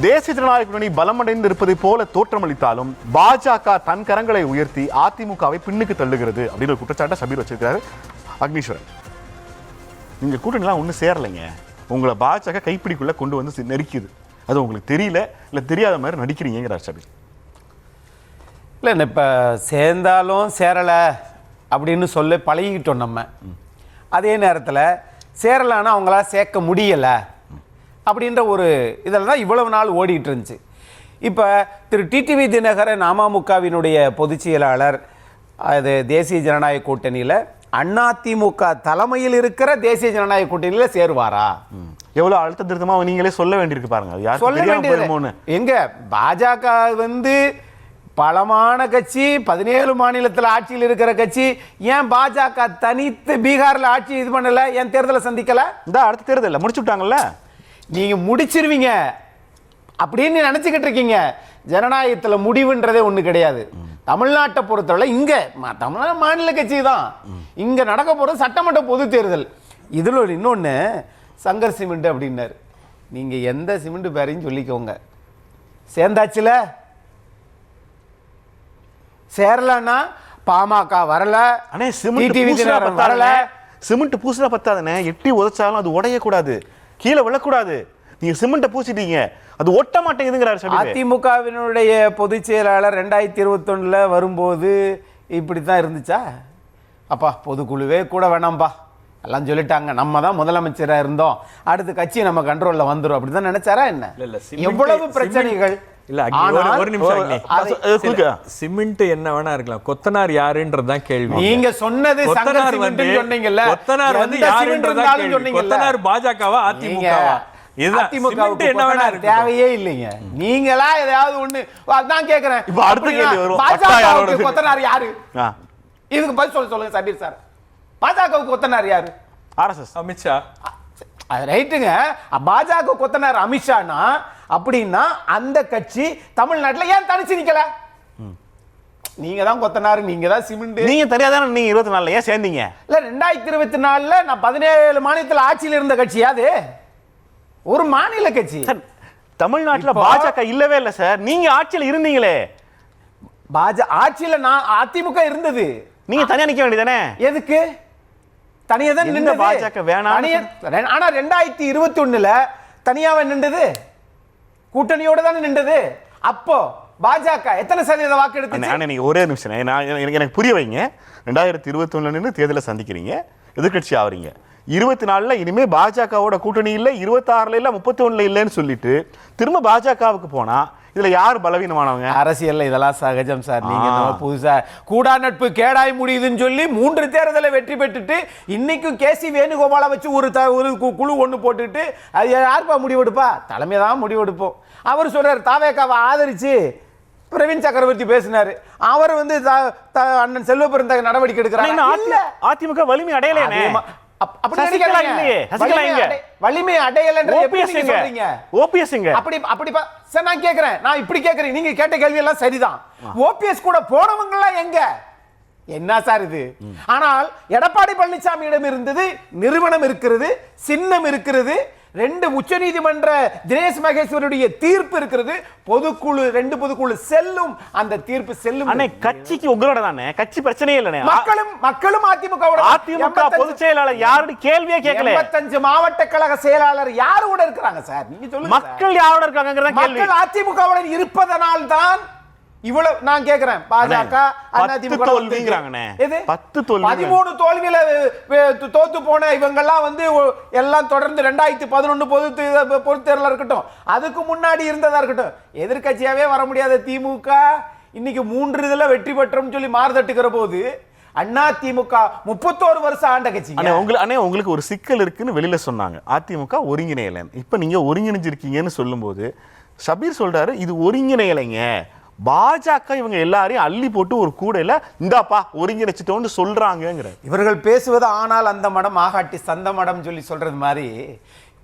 தேசிய ஜனநாயக கூட்டணி பலமடைந்து இருப்பதை போல தோற்றமளித்தாலும் பாஜக தன் கரங்களை உயர்த்தி அதிமுகவை பின்னுக்கு தள்ளுகிறது அப்படின்னு ஒரு குற்றச்சாட்டை ஷபீர் வச்சிருக்காரு. அக்னீஸ்வரன், நீங்க கூட்டணிலாம் ஒன்றும் சேரலைங்க, உங்களை பாஜக கைப்பிடிக்குள்ள கொண்டு வந்து நெருக்கிது, அது உங்களுக்கு தெரியல, இல்லை தெரியாத மாதிரி நடிக்கிறீங்கிறார் ஷபீர். இல்லை, இப்போ சேர்ந்தாலும் சேரலை அப்படின்னு சொல்ல பழகிக்கிட்டோம் நம்ம. அதே நேரத்தில் சேரலைன்னா அவங்களா சேர்க்க முடியலை அப்படின்ற ஒரு இதில் தான் இவ்வளவு நாள் ஓடிட்டு இருந்துச்சு. இப்போ திரு டிடிவி தினகரன் அமமுகவினுடைய பொதுச் செயலாளர், அது தேசிய ஜனநாயக கூட்டணியில் அதிமுக தலைமையில் இருக்கிற தேசிய ஜனநாயக கூட்டணியில் சேருவாரா? எவ்வளோ அழுத்த திருத்தமாக நீங்களே சொல்ல வேண்டியிருக்கு பாருங்க. சொல்ல வேண்டியது எங்க? பாஜக பலமான கட்சி, 17 மாநிலத்தில் ஆட்சியில் இருக்கிற கட்சி. ஏன் பாஜக தனித்து பீகாரில் ஆட்சி இது பண்ணல? ஏன் தேர்தலை சந்திக்கல? இந்த அடுத்த தேர்தலில் முடிச்சு விட்டாங்கல்ல. நீங்க முடிச்சிருவீங்க அப்படின்னு நினைச்சுக்கிட்டு இருக்கீங்க. ஜனநாயகத்தில் முடிவுன்றதே ஒண்ணு கிடையாது. தமிழ்நாட்டை பொறுத்தவரை இங்க தமிழ்நாடு மாநில கட்சி தான். இங்க நடக்க போறது சட்டமன்ற பொது தேர்தல். இதுல இன்னொன்னு சங்கர் சிமெண்ட் அப்படின்னாரு. நீங்க எந்த சிமெண்ட் பேரையும் சொல்லிக்கோங்க, சேர்ந்தாச்சுல. சேரலன்னா பாமக வரல, வரல. சிமெண்ட் பூசினா பத்தாதுனே, எட்டி உதைச்சாலும் அது உடையக்கூடாது, கீழே விழக்கூடாது. நீங்க சிமெண்ட்டை பூசிட்டீங்க, அது ஒட்ட மாட்டேங்குதுங்கிறார். அதிமுகவினுடைய பொதுச் செயலாளர் 2021 வரும்போது இப்படித்தான் இருந்துச்சா? அப்பா பொதுக்குழுவே கூட வேணாம்பா எல்லாம் சொல்லிட்டாங்க, நம்ம தான் முதலமைச்சராக இருந்தோம், அடுத்த கட்சி நம்ம கண்ட்ரோல்ல வந்துடும் அப்படிதான் நினைச்சாரா என்ன? எவ்வளவு பிரச்சனைகள். இல்ல, ஒரு நிமிஷம். சிமெண்ட் என்ன வேணா இருக்கலாம், கொத்தனார் யாருன்றதுதான் கேள்வி. நீங்க சொன்னது கொத்தனார் சொன்னீங்கல்ல, கொத்தனார் யாருன்றதுதான் கேள்வி. கொத்தனார் பாஜகவா அதிமுகவா? அதிமுகவுக்கு என்ன வேணா தேவையே இல்லைங்க. நீங்களா ஏதாவது ஒண்ணு அதான் கேக்குறேன். இப்ப அடுத்த கேள்வி வரும், பாஜகவுக்கு கொத்தனார் யாரு? இதுக்கு பதில் சொல்லுங்க சபீர் சார். பாஜகவுக்கு கொத்தனார் யாரு? ஆர்எஸ்எஸ் அமித்ஷா. ரைட்டுங்க. பாஜக கொத்தனார் அமித்ஷானா அப்படின்னா அந்த கட்சி தமிழ்நாட்டில் ஏன் தனிச்சு நிக்கல? நீங்க தான் கொத்தனார், நீங்க தான் சிமெண்ட். நீங்க தெரியாதானே நீங்க 24 ஏன் சேர்ந்தீங்க? இல்ல 2024 நான் 17 மாநிலத்தில் ஆட்சியில் இருந்த கட்சியா? அது ஒரு மாநில கட்சி. தமிழ்நாட்டில் பாஜக இல்லவே இல்லை சார். நீங்க ஆட்சியில் இருந்தீங்களே. ஆட்சியில் நான் அதிமுக இருந்தது. நீங்க தனியா நிக்க வேண்டியதானே? எதுக்கு தனியா தான் நின்று? பாஜக வேணாம். ஆனா 2021 தனியாவே நின்றது, கூட்டணியோட தானே நின்றது. அப்போ பாஜக எத்தனை சதவீத வாக்கு எடுத்து? நீங்க ஒரே நிமிஷம் எனக்கு புரிய வைங்க. 2021 நின்று தேர்தலை சந்திக்கிறீங்க, எதிர்கட்சி ஆவறீங்க. 24 இனிமே பாஜகவோட கூட்டணி இல்ல, 26 இல்ல, 31 இல்லைன்னு சொல்லிட்டு திரும்ப பாஜகவுக்கு போனா இதுல யார் பலவீனமானவங்க? அரசியல்ல இதெல்லாம் சகஜம் சார். நீங்க புதுசா கூடா நட்பு கேடாய் முடியுதுன்னு சொல்லி 3 தேர்தலை வெற்றி பெற்றுட்டு இன்னைக்கும் கேசி வேணுகோபாலை வச்சு ஒரு குழு ஒண்ணு போட்டுட்டு அது யாருப்பா முடிவெடுப்பா? தலைமை தான் முடிவெடுப்போம். அவர் சொல்றாரு தாவேகாவை ஆதரிச்சு பிரவீன் சக்கரவர்த்தி பேசினாரு. அவர் அண்ணன் செல்வ பெருந்தகை நடவடிக்கை எடுக்கிறாங்க. அதிமுக வலிமை அடையலையே. வலிமை அடையல நான் கேக்குறேன். நான் இப்படி கேக்குறேன், நீங்க கேட்ட கேள்வி எல்லாம் சரிதான். ஓபிஎஸ் கூட போனவங்க எல்லாம் எங்க? என்ன சார் இது? ஆனால் எடப்பாடி பழனிசாமியிடம் இருந்தது நிறுவனம் இருக்கிறது, சின்னம் இருக்கிறது, 2 உச்சநீதிமன்ற தினேஷ் மகேஸ்வருடைய தீர்ப்பு இருக்கிறது, பொதுக்குழு 2 பொதுக்குழு செல்லும், அந்த தீர்ப்பு செல்லும். அண்ணே கட்சிக்கு உங்களோட தானே, கட்சி பிரச்சனையே இல்லனே. மக்களும் அதிமுக பொதுச் செயலாளர் யாரு கேள்வியே கேட்கல. 85 மாவட்ட கழக செயலாளர் யாரோட இருக்காங்க சார்? நீங்க சொல்லுங்க. மக்கள் யாரோட இருக்காங்கங்கறத கேள்வி. மக்கள் அதிமுகவுடன் இருப்பதனால் தான் இவ்வளவு நான் கேக்குறேன். பாஜக அதிமுக தோல்விங்கறாங்கனே. 10 தோல்வி, 13 தோல்வியில தோத்து போன இவங்க எல்லாம் எல்லாம் தொடர்ந்து 2011 பொது தேர்தலா இருக்கட்டும், அதுக்கு முன்னாடி இருந்ததா இருக்கட்டும், எதிர்க்கட்சியாவே வர முடியாத திமுக இன்னைக்கு 3 இதுல வெற்றி பெற்றோம்னு சொல்லி மார்தட்டுகிற போது அதிமுக 31 வருஷம் ஆண்ட கட்சி. உங்களுக்கு ஒரு சிக்கல் இருக்குன்னு வெளியில சொன்னாங்க. அதிமுக ஒருங்கிணையல. இப்ப நீங்க ஒருங்கிணைஞ்சிருக்கீங்கன்னு சொல்லும்போது ஷபீர் சொல்றாரு இது ஒருங்கிணையலைங்க, பாஜக இவங்க எல்லாரையும் அள்ளி போட்டு ஒரு கூடையில இந்தாப்பா ஒருங்கிணைச்சிட்டோன்னு சொல்றாங்க. இவர்கள் பேசுவது ஆனால் அந்த மடம் ஆகாட்டி சந்த மடம் சொல்லி சொல்றது மாதிரி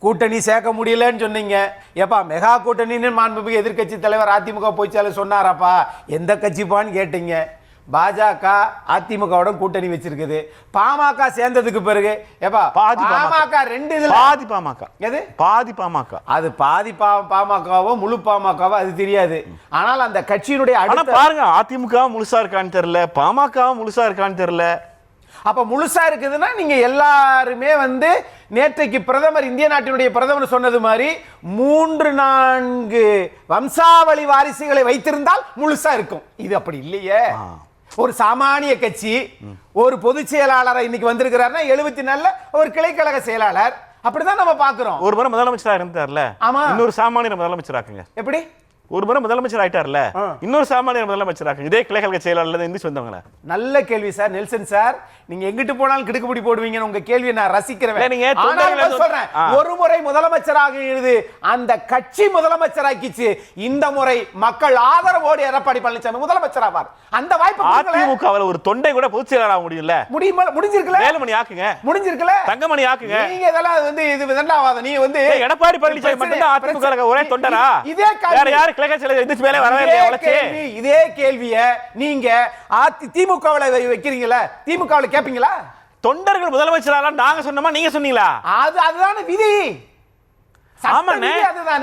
கூட்டணி சேர்க்க முடியலன்னு சொன்னீங்க. ஏப்பா மெகா கூட்டணின்னு மாண்புமிகு எதிர்கட்சி தலைவர் அதிமுக போய்ச்சாலும் சொன்னாராப்பா? எந்த கட்சிப்பான்னு கேட்டீங்க. பாஜக அதிமுகவுடன் கூட்டணி வச்சிருக்குது. பாமக சேர்ந்ததுக்கு பிறகு ஏப்பா பாமக ரெண்டு இதுல பாதி பாமக எது பாதி பாமக அது பாதி பாமகவோ முழு பாமகவோ அது தெரியாது. ஆனால் அந்த கட்சியினுடைய அடுத்த பாருங்க அதிமுக முழுசா இருக்கான்னு தெரியல, பாமக முழுசா இருக்கான்னு தெரியல. அப்ப முழுசா இருக்குதுன்னா நீங்க எல்லாருமே வந்து நேற்றைக்கு பிரதமர் இந்திய நாட்டினுடைய பிரதமர் சொன்னது மாதிரி 3-4 வம்சாவளி வாரிசுகளை வைத்திருந்தால் முழுசா இருக்கும். இது அப்படி இல்லையே. ஒரு சாமானிய கட்சி ஒரு பொதுச் செயலாளரை இன்னைக்கு வந்திருக்கிறாருன்னா 74 ஒரு கிளைக்கழக செயலாளர் அப்படிதான் நம்ம பாக்குறோம். ஒரு முறை முதலமைச்சரா இருந்தார்ல, இன்னொரு சாமானியர் முதலமைச்சராக்குங்க. எப்படி ஒரு முறை முதலமைச்சர் ஆயிட்டார்ல, இன்னொரு சாமானியர் முதலமைச்சராக்குங்க. இதே கிளைக்கழக செயலாளர் இருந்து வந்தவங்கள. நல்ல கேள்வி சார் நெல்சன் சார். நீங்க எங்கிட்டு போனாலும் கிடுக்குப்பிடி போடுவீங்க. உங்க கேள்வியை நான் ரசிக்கிறேன். சொல்றேன், ஒரு முறை முதலமைச்சராக இருந்து அந்த கட்சி முதலமைச்சராக்கிச்சு. இந்த முறை மக்கள் ஆதரவோடு எடப்பாடி பழனிசாமி முதலமைச்சர் ஆவார். அந்த வாய்ப்பு அதிமுகவில் ஒரு தொண்டை கூட பொதுச் செயலாளர் முடியல. முடிஞ்சிருக்கல. வேலுமணி ஆக்குங்க. முடிஞ்சிருக்கல. தங்கமணி ஆக்குங்க. நீங்க இதெல்லாம் வந்து இது விதண்டாவாத. நீ வந்து எடப்பாடி பழனிசாமி மட்டும் தான் அதிமுக ஒரே தொண்டரா? இதே வேற யாரு கிளைக்கழக செயலாளர் எந்திரிச்சு மேலே வரவே இல்லையா? இதே கேள்வியை நீங்க திமுகவுல வைக்கிறீங்களா? திமுகவுல கேப்பீங்களா? தொண்டர்கள் முதலமைச்சராலாம் நாங்க சொன்னோமா நீங்க சொன்னீங்களா? அதுதானே விதி.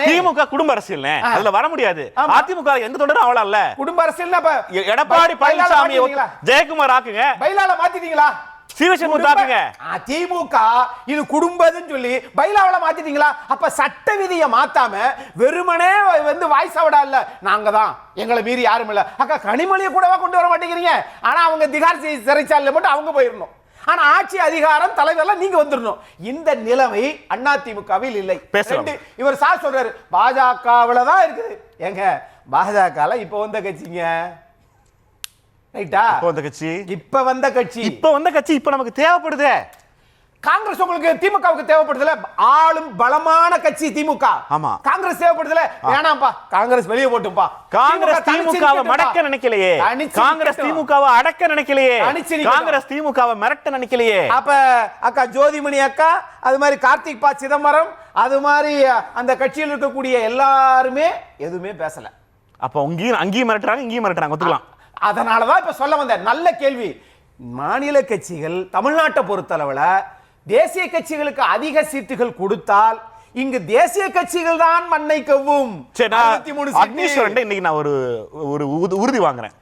திமுக குடும்ப அரசியல் அதுல வர முடியாது. அதிமுக எந்த தொண்டரும் அவளல்ல. குடும்ப அரசியல் எடப்பாடி பழனிசாமி ஜெயக்குமார் ஆக்குங்க. பைலால மாத்திட்டீங்களா? திமுக இது குடும்பம்னு சொல்லி பைலாவல மாத்திட்டீங்களா? அப்ப சட்ட விதியை மாத்தாம வெறுமனே வந்து வாய்ஸ் அவுடா இல்ல நாங்க தான் எங்களை மீறி யாரும் இல்ல. அக்கா கனிமொழியை கூடவா கொண்டு வர மாட்டேங்கிறீங்க? ஆனா அவங்க திகார் சிறைச்சாலையில மட்டும் அவங்க போயிடணும். ஆனா ஆட்சி அதிகாரம் தலைவர்லாம் நீங்க வந்துடணும். இந்த நிலைமை அதிமுகவில் இல்லை. இவர் சார் சொல்றாரு பாஜகவுல தான் இருக்குது. ஏங்க பாஜக இப்ப வந்த கட்சிங்க. ரைட்டா? இப்ப வந்த கட்சி இப்ப நமக்கு தேவைப்படுது. காங்கிரஸ் உங்களுக்கு திமுகவுக்கு தேவைப்படுதுல. ஆளும் பலமான கட்சி திமுக. ஆமா. காங்கிரஸ் தேவைப்படுதுல. வேணாம்ப்பா காங்கிரஸ் வெளியே போட்டும்பா. காங்கிரஸ் திமுகவை மடக்க நினைக்கலையே. காங்கிரஸ் திமுகவை அடக்க நினைக்கலையே. காங்கிரஸ் திமுகவை மிரட்ட நினைக்கலையே. அப்ப அக்கா ஜோதிமணி அக்கா, அது மாதிரி கார்த்திக் பா சிதம்பரம், அது மாதிரி அந்த கட்சியில் இருக்கக்கூடிய எல்லாருமே எதுவுமே பேசல. அப்ப அங்கேயும் மிரட்டுறாங்க, இங்கேயும் மிரட்டுறாங்க. ஒத்துக்கலாம். அதனாலதான் இப்ப சொல்ல வந்த நல்ல கேள்வி. மாநில கட்சிகள் தமிழ்நாட்டை பொறுத்தளவுல தேசிய கட்சிகளுக்கு அதிக சீட்டுகள் கொடுத்தால் இங்கு தேசிய கட்சிகள் தான் மண்ணை கவ்வும். இன்னைக்கு நான் ஒரு உறுதி வாங்குறேன்.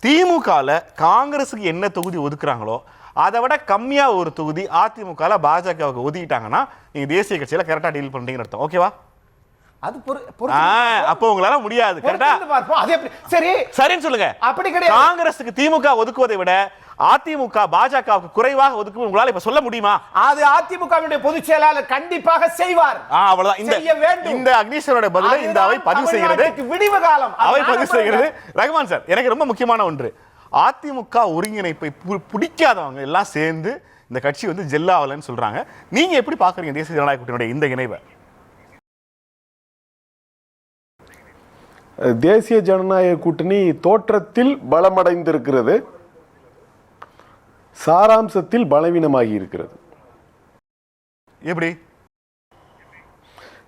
திமுகல காங்கிரஸுக்கு என்ன தொகுதி ஒதுக்குறாங்களோ அதை விட கம்மியா ஒரு தொகுதி அதிமுக பாஜகவுக்கு ஒதுக்கிட்டாங்கன்னா நீங்க தேசிய கட்சியில கரெக்டா டீல் பண்றீங்கன்னு அர்த்தம். ஓகேவா? அப்போ உங்களால முடியாது. சரி சரின்னு சொல்லுங்க. அப்படி கிடையாது. காங்கிரஸுக்கு திமுக ஒதுக்குவதை விட அதிமுக பாஜகவுக்கு குறைவாக ஒதுக்கு உங்களால இப்ப சொல்ல முடியுமா? அது அதிமுகவினுடைய பொதுச் செயலாளர் கண்டிப்பாக செய்வார். அவ்வளவுதான். இந்த அக்னீஸ்வரோட பதிலை இந்த அவை பதிவு செய்கிறது. விடிவு காலம் அவை பதிவு செய்கிறது. ரகுமான் சார், எனக்கு ரொம்ப முக்கியமான ஒன்று, அதிமுக ஒருங்கிணைப்பை பிடிக்காதவங்க எல்லாம் சேர்ந்து இந்த கட்சி வந்து ஜெல்லாவலன்னு சொல்றாங்க. நீங்க எப்படி பாக்குறீங்க தேசிய ஜனநாயக கூட்டணியுடைய இந்த இணைவை? தேசிய ஜனநாயக கூட்டணி தோற்றத்தில் பலமடைந்திருக்கிறது, சாராம்சத்தில் பலவீனமாகி இருக்கிறது. எப்படி?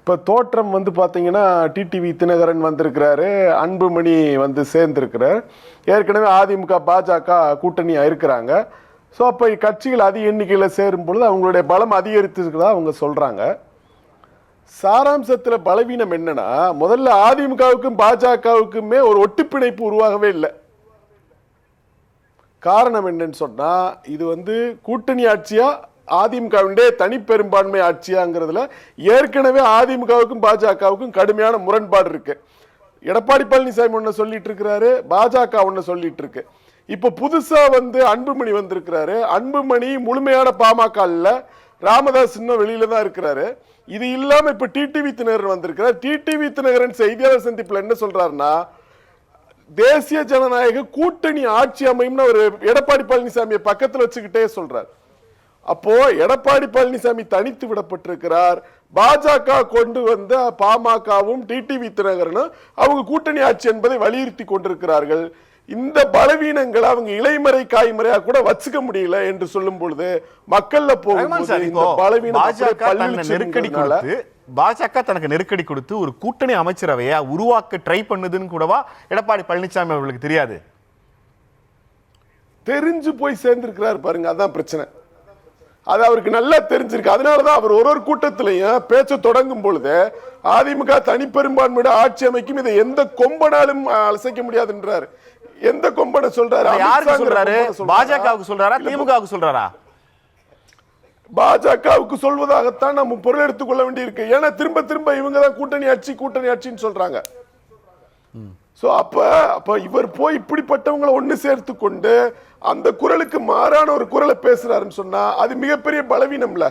இப்போ தோற்றம் வந்து பார்த்தீங்கன்னா டிடிவி தினகரன் வந்திருக்கிறாரு, அன்புமணி வந்து சேர்ந்திருக்கிறார், ஏற்கனவே அதிமுக பாஜக கூட்டணியாக இருக்கிறாங்க. ஸோ அப்போ கட்சிகள் அதிக எண்ணிக்கையில் சேரும் பொழுது அவங்களுடைய பலம் அதிகரித்திருக்கிறதா அவங்க சொல்கிறாங்க. சாராம்சத்தில் பலவீனம் என்னன்னா, முதல்ல அதிமுகவுக்கும் பாஜகவுக்குமே ஒரு ஒட்டுப்பிணைப்பு உருவாகவே இல்லை. காரணம் என்னன்னு சொன்னா, இது வந்து கூட்டணி ஆட்சியா அதிமுகவுடைய தனிப்பெரும்பான்மை ஆட்சியாங்கிறதுல ஏற்கனவே அதிமுகவுக்கும் பாஜகவுக்கும் கடுமையான முரண்பாடு இருக்கு. எடப்பாடி பழனிசாமி ஒன்னு சொல்லிட்டு இருக்கிறாரு, பாஜக ஒன்னு சொல்லிட்டு இருக்கு. இப்ப புதுசா வந்து அன்புமணி வந்திருக்கிறாரு. அன்புமணி முழுமையான பாமக இல்ல, ராமதாஸ் இன்னும் வெளியில தான் இருக்கிறாரு. இது இல்லாம இப்ப டிடிவி தினகரன் வந்திருக்கிறார். டிடிவி தினகரன் செய்தியாளர் சந்திப்புல என்ன சொல்றாருன்னா, தேசிய ஜனநாயக கூட்டணி ஆட்சி அமையும் ஒரு எடப்பாடி பழனிசாமியை பக்கத்துல வச்சுக்கிட்டே சொல்றார். அப்போ எடப்பாடி பழனிசாமி தனித்து விடப்பட்டிருக்கிறார். பாஜக கொண்டு வந்த பாமகவும் டிடிவி தினகரனும் அவங்க கூட்டணி ஆட்சி என்பதை வலியுறுத்தி கொண்டிருக்கிறார்கள். இந்த பலவீனங்களை அவங்க இலைமறை காய்மறையா கூட வச்சுக்க முடியல என்று சொல்லும் பொழுது மக்கள்ல பாஜக தனக்கு நெருக்கடி கொடுத்து ஒரு கூட்டணி அமைச்சரவையை உருவாக்க ட்ரை பண்ணுதுன்னு கூடவா எடப்பாடி பழனிசாமி அவர்களுக்கு தெரியாது? தெரிஞ்சு போய் சேர்ந்திருக்கிறாரு பாருங்க, அதான் பிரச்சனை. அது அவருக்கு நல்லா தெரிஞ்சிருக்கு. அதனாலதான் அவர் ஒரு கூட்டத்திலையும் பேச்ச தொடங்கும் பொழுது அதிமுக தனிப்பெரும்பான்மையோட ஆட்சி அமைக்கும், இதை எந்த கொம்பனாலும் அசைக்க முடியாதுன்றாரு. எந்த கொம்பனை சொல்றாரு? யாருக்கு சொல்றாரு? பாஜகவுக்கு சொல்றாரா, திமுகவுக்கு சொல்றாரா? பாஜகவுக்கு சொல்வதாகத்தான் நம்ம பொருள் எடுத்துக்கொள்ள வேண்டியிருக்கு. ஏன்னா திரும்ப திரும்ப இவங்க தான் கூட்டணி ஆட்சின்னு சொல்றாங்க. சோ அப்ப இவர் போய் இப்படிப்பட்டவங்களை ஒண்ணு சேர்த்து கொண்டு அந்த குரலுக்கு மாறான ஒரு குரலை பேசுறாருன்னு சொன்னா அது மிகப்பெரிய பலவீனம்ல.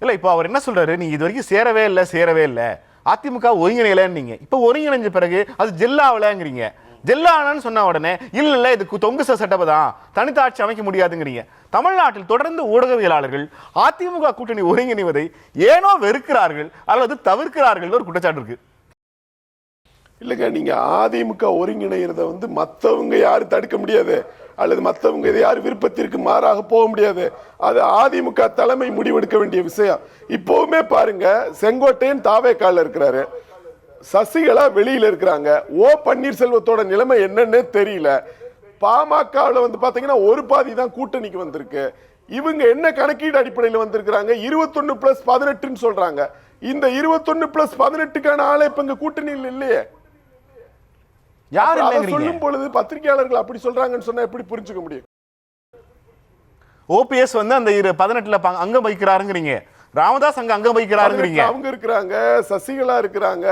இல்ல இப்ப அவர் என்ன சொல்றாரு, நீ இது வரைக்கும் சேரவே இல்ல அதிமுக ஒருங்கிணையலன்னீங்க. இப்ப ஒருங்கிணைஞ்ச பிறகு அது ஜெல்லாவலங்கிறீங்க. ஜெல்லானு சொன்ன உடனே இல்ல இது தொங்கு சட்டப்ப தான், தனித்தாட்சி அமைக்க முடியாதுங்கிறீங்க. தமிழ்நாட்டில் தொடர்ந்து ஊடகவியலாளர்கள் அதிமுக கூட்டணி ஒருங்கிணைவதை ஏனோ வெறுக்கிறார்கள் அல்லது தவிர்க்கிறார்கள் ஒரு குற்றச்சாட்டு இருக்கு. இல்லைங்க, நீங்க அதிமுக ஒருங்கிணைகிறத மற்றவங்க யாரும் தடுக்க முடியாது, அல்லது மற்றவங்க இதை யாரும் விருப்பத்திற்கு மாறாக போக முடியாது. அது அதிமுக தலைமை முடிவெடுக்க வேண்டிய விஷயம். இப்பவுமே பாருங்க, செங்கோட்டையன் தாவேக்கால இருக்கிறாரு, சசிகலா வெளியில இருக்கிறாங்க. ஓ பன்னீர்செல்வத்தோட நிலைமை என்னன்னே தெரியல. பாமகவில் பாத்தீங்கன்னா ஒரு பாதி தான் கூட்டணிக்கு வந்திருக்கு. இவங்க என்ன கணக்கீடு அடிப்படையில் வந்திருக்கிறாங்க? 21+18 சொல்றாங்க. இந்த 21+18க்கான ஆளை இப்ப இங்க கூட்டணியில் இல்லையே. யார் சொல்லும் பொழுது பத்திரிகையாளர்கள் அப்படி சொல்றாங்கன்னு சொன்னா எப்படி புரிஞ்சுக்க முடியும்? ஓபிஎஸ் அந்த 18ல அங்கம் வகிக்கிறாருங்கிறீங்க, ராமதாஸ் அங்கம் வகிக்கிறாருங்கிறீங்க. அவங்க இருக்கிறாங்க, சசிகலா இருக்கிறாங்க,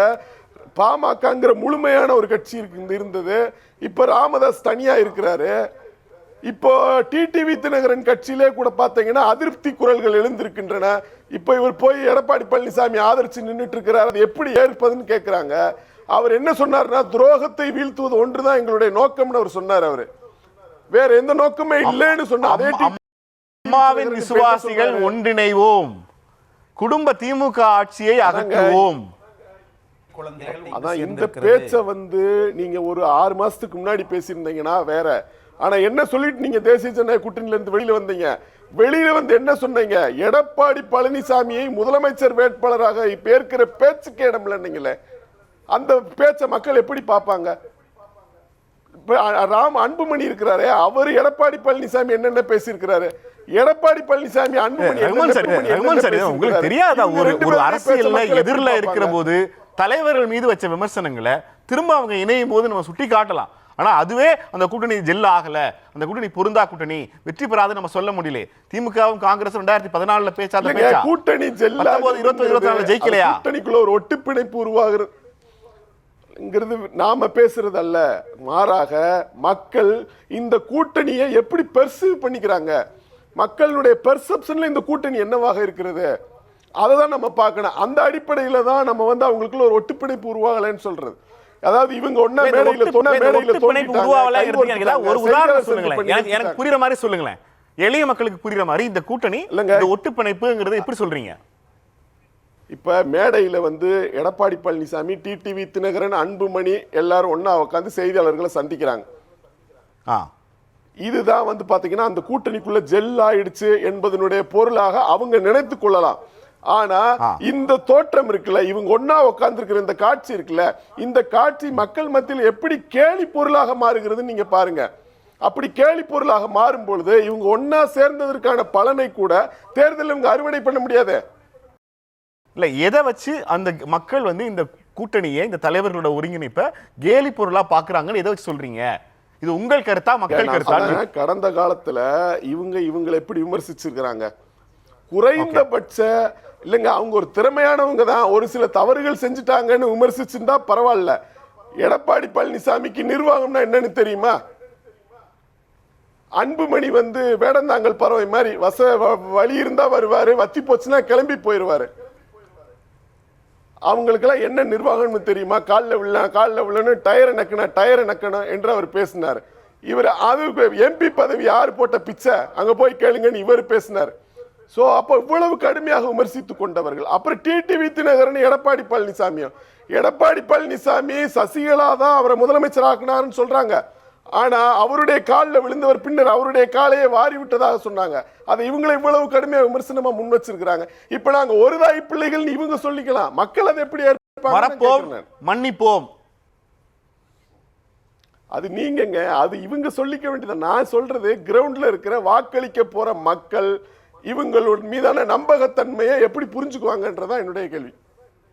பாமகங்கிற முழுமையான ஒரு கட்சி இருந்தது. இப்ப ராமதாஸ் தனியா இருக்கிறாரு. இப்போ டிடிவி தினகரன் கட்சியிலே கூட பாத்தீங்கன்னா அதிருப்தி குரல்கள் எழுந்திருக்கின்றன. இப்ப இவர் போய் எடப்பாடி பழனிசாமி ஆதரிச்சு நின்றுட்டு இருக்கிறார், அது எப்படி ஏற்பதுன்னு கேட்கிறாங்க. அவர் என்ன சொன்னார்னா, துரோகத்தை வீழ்த்துவது ஒன்றுதான் எங்களுடைய நோக்கம்னு அவர் சொன்னார். அவரு வேற எந்த நோக்கமே இல்லைன்னு சொன்னார். அம்மாவின் விசுவாசிகள் ஒன்றிணைவோம், குடும்ப திமுக ஆட்சியை அகற்றுவோம். அதான் இந்த பேச்ச நீங்க ஒரு 6 மாசத்துக்கு முன்னாடி பேசியிருந்தீங்கன்னா வேற. ஆனா என்ன சொல்லிட்டு நீங்க தேசிய ஜனநாயக கூட்டணியில இருந்து வெளியில வந்தீங்க? வெளியில என்ன சொன்னீங்க? எடப்பாடி பழனிசாமியை முதலமைச்சர் வேட்பாளராக இப்ப ஏற்கிற பேச்சுக்கு இடம் இல்லைன்னீங்களே. அந்த பேச்ச மக்கள் எப்படி பார்ப்பாங்க? அன்புமணி இருக்கிறாரு, அவர் எடப்பாடி பழனிசாமி என்னென்ன பேசியிருக்கிறாரு? எடப்பாடி பழனிசாமி அன்புமணி உங்களுக்கு தெரியாதா? ஒரு அரசியல்ல எதிரில இருக்கிற போது தலைவர்கள் மீது வச்ச விமர்சனங்களை திரும்ப அவங்க இணையும் போது நம்ம சுட்டி காட்டலாம். ஆனா அதுவே அந்த கூட்டணி ஜெல் ஆகல, அந்த கூட்டணி பொருந்தா கூட்டணி வெற்றி பெறாது நம்ம சொல்ல முடியல. திமுகவும் காங்கிரஸ் 2014 பேச்சாத பேச்சா, கூட்டணி ஜெல் 2024 ஜெயிக்கலையா? கூட்டணிக்குள்ள ஒரு ஒட்டுப்பிணைப்பு உருவாகிறது நாம பேசுறது அல்ல, மாறாக மக்கள் இந்த கூட்டணியை எப்படி பெர்சீவ் பண்ணிக்கிறாங்க, மக்களுடைய பெர்செப்ஷன்ல இந்த கூட்டணி என்னவாக இருக்கிறது, அதை நம்ம பார்க்கணும். அந்த அடிப்படையில தான் நம்ம அவங்களுக்குள்ள ஒரு ஒட்டுப்பிணைப்பு உருவாகலன்னு சொல்றது. அதாவது இவங்க ஒண்ணா மேடையில ஒரு உதாரணம் சொல்லுங்களேன், எனக்கு புரியுற மாதிரி சொல்லுங்களேன், எளிய மக்களுக்கு புரியுற மாதிரி. இந்த கூட்டணி இந்த ஒட்டுப்பிணைப்புங்கிறது எப்படி சொல்றீங்க? இப்ப மேடையில எடப்பாடி பழனிசாமி, டிடிவி தினகரன், அன்புமணி எல்லாரும் ஒண்ணா உட்கார்ந்து செய்தியாளர்களை சந்திக்கிறாங்க. இதுதான் பாத்தீங்கன்னா அந்த கூட்டணிக்குள்ள ஜெல் ஆயிடுச்சு என்பதனுடைய பொருளாக அவங்க நினைத்துக் கொள்ளலாம். ஆனா இந்த தோற்றம் இருக்குல்ல, இவங்க ஒன்னா உட்கார்ந்து இருக்கிற இந்த காட்சி இருக்குல்ல, இந்த காட்சி மக்கள் மத்தியில் எப்படி கேலி பொருளாக மாறுகிறது நீங்க பாருங்க. அப்படி கேலி பொருளாக மாறும் பொழுது இவங்க ஒன்னா சேர்ந்ததற்கான பலனை கூட தேர்தலில் இவங்க அறுவடை பண்ண முடியாது. இல்ல எதை வச்சு அந்த மக்கள் இந்த கூட்டணியை, இந்த தலைவர்களோட ஒருங்கிணைப்பை கேலி பொருளா பாக்குறாங்கன்னு எதை வச்சு சொல்றீங்க? இது உங்கள் கருத்தா, மக்கள் கருத்தா? கடந்த காலத்துல இவங்களை எப்படி விமர்சிச்சிருக்கிறாங்க? குறைந்தபட்ச இல்லைங்க, அவங்க ஒரு திறமையானவங்க தான், ஒரு சில தவறுகள் செஞ்சுட்டாங்கன்னு விமர்சிச்சுட்டா பரவாயில்ல. எடப்பாடி பழனிசாமிக்கு நிர்வாகம்னா என்னன்னு தெரியுமா? அன்புமணி வேடந்தாங்கல் பறவை மாதிரி வழி இருந்தா வருவாரு, வத்தி போச்சுன்னா கிளம்பி போயிருவாரு. அவங்களுக்கெல்லாம் என்ன நிர்வாகம்னு தெரியுமா? காலில் விழணும், டயரை நக்கணும் என்று அவர் பேசினார். இவர் அது எம்பி பதவி யார் போட்ட பிச்சை, அங்க போய் கேளுங்கன்னு இவர் பேசினார். சோ அப்ப இவ்வளவு கடுமையாக விமர்சித்து கொண்டவர்கள். அப்புறம் டிடிவி தினகரன், எடப்பாடி பழனிசாமி சசிகலா தான் அவரை முதலமைச்சர் ஆக்கினார்னு சொல்றாங்க. ஆனா அவருடைய காலில் விழுந்தவர் பின்னர் அவருடைய காலையை வாரி விட்டதாக சொன்னாங்க. அதை இவங்களை இவ்வளவு கடுமையா விமர்சனமா முன் வச்சிருக்காங்க. இப்ப நாங்க ஒரு தாய் பிள்ளைகள் இவங்க சொல்லிக்கலாம், மக்கள் அதை எப்படி மன்னிப்போம். அது நீங்கங்க, அது இவங்க சொல்லிக்க வேண்டியது. நான் சொல்றது கிரவுண்ட்ல இருக்கிற வாக்களிக்க போற மக்கள் இவங்களோட மீதான நம்பகத்தன்மையை எப்படி புரிஞ்சுக்குவாங்கன்றதான் என்னுடைய கேள்வி.